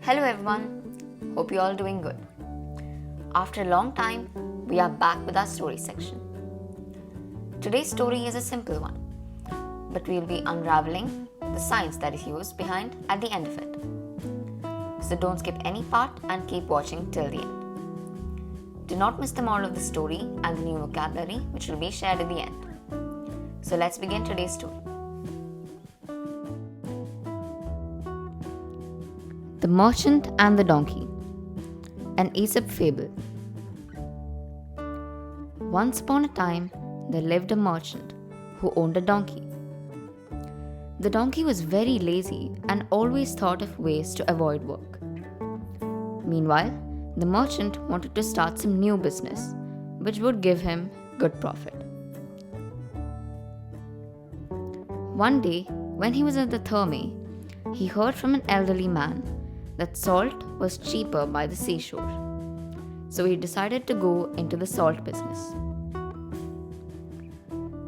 Hello everyone, hope you're all doing good. After a long time, we are back with our story section. Today's story is a simple one, but we'll be unraveling the science that is used behind at the end of it. So don't skip any part and keep watching till the end. Do not miss the moral of the story and the new vocabulary which will be shared at the end. So let's begin today's story. The Merchant and the Donkey, an Aesop fable. Once upon a time, there lived a merchant who owned a donkey. The donkey was very lazy and always thought of ways to avoid work. Meanwhile, the merchant wanted to start some new business, which would give him good profit. One day, when he was at the therme, he heard from an elderly man that salt was cheaper by the seashore. So he decided to go into the salt business.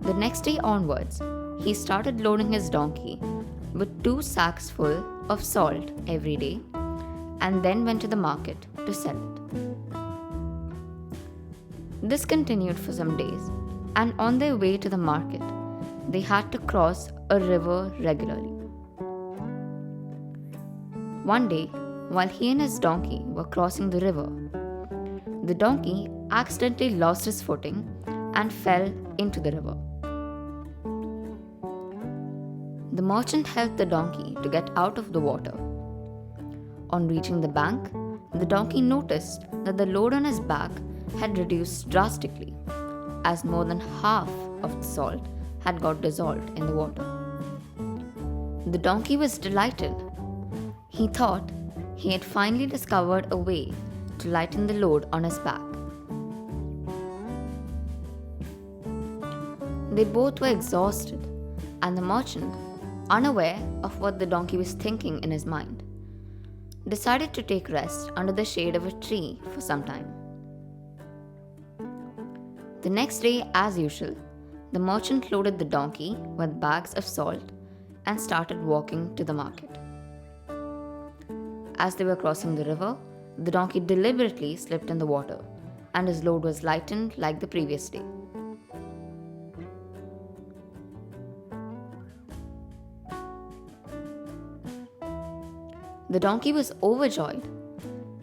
The next day onwards, he started loading his donkey with 2 sacks full of salt every day and then went to the market to sell it. This continued for some days, and on their way to the market, they had to cross a river regularly. One day, while he and his donkey were crossing the river, the donkey accidentally lost his footing and fell into the river. The merchant helped the donkey to get out of the water. On reaching the bank, the donkey noticed that the load on his back had reduced drastically, as more than half of the salt had got dissolved in the water. The donkey was delighted. He thought he had finally discovered a way to lighten the load on his back. They both were exhausted, and the merchant, unaware of what the donkey was thinking in his mind, decided to take rest under the shade of a tree for some time. The next day, as usual, the merchant loaded the donkey with bags of salt and started walking to the market. As they were crossing the river, the donkey deliberately slipped in the water, and his load was lightened like the previous day. The donkey was overjoyed.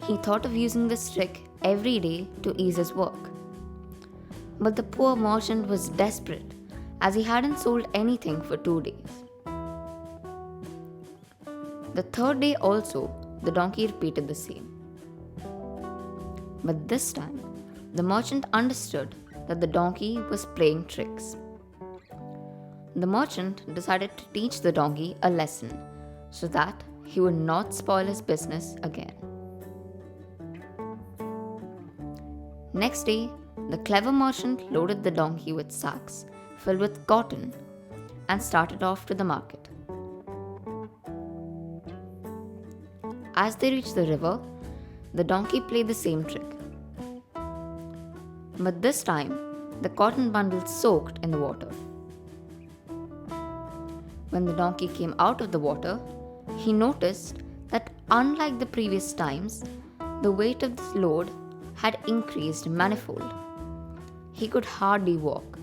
He thought of using this trick every day to ease his work. But the poor merchant was desperate, as he hadn't sold anything for 2 days. The third day also, the donkey repeated the same. But this time, the merchant understood that the donkey was playing tricks. The merchant decided to teach the donkey a lesson so that he would not spoil his business again. Next day, the clever merchant loaded the donkey with sacks filled with cotton and started off to the market. As they reached the river, the donkey played the same trick. But this time, the cotton bundle soaked in the water. When the donkey came out of the water, he noticed that unlike the previous times, the weight of the load had increased manifold. He could hardly walk.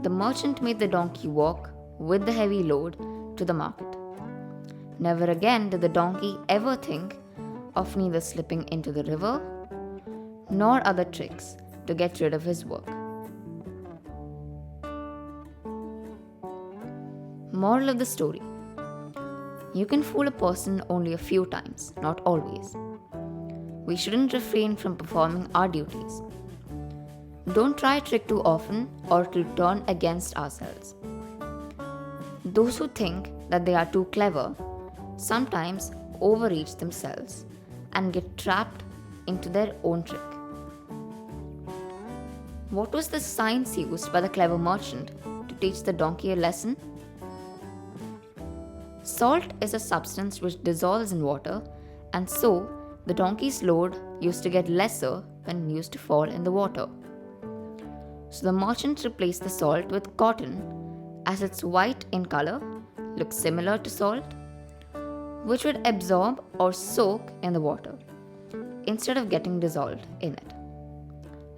The merchant made the donkey walk with the heavy load to the market. Never again did the donkey ever think of neither slipping into the river nor other tricks to get rid of his work. Moral of the story: you can fool a person only a few times, not always. We shouldn't refrain from performing our duties. Don't try a trick too often or it will turn against ourselves. Those who think that they are too clever sometimes overreach themselves and get trapped into their own trick. What was the science used by the clever merchant to teach the donkey a lesson? Salt is a substance which dissolves in water, and so the donkey's load used to get lesser when it used to fall in the water. So the merchant replaced the salt with cotton, as it's white in color, looks similar to salt, which would absorb or soak in the water instead of getting dissolved in it,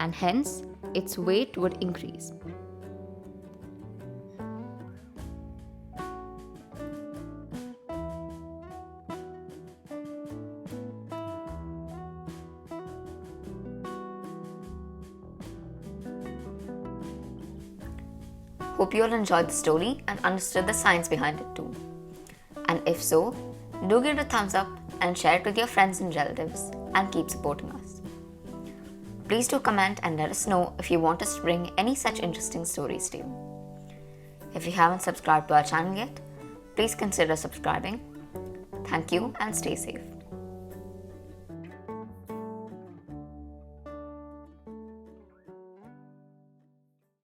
and hence its weight would increase. Hope you all enjoyed the story and understood the science behind it too. And if so, do give it a thumbs up and share it with your friends and relatives and keep supporting us. Please do comment and let us know if you want us to bring any such interesting stories to you. If you haven't subscribed to our channel yet, please consider subscribing. Thank you and stay safe.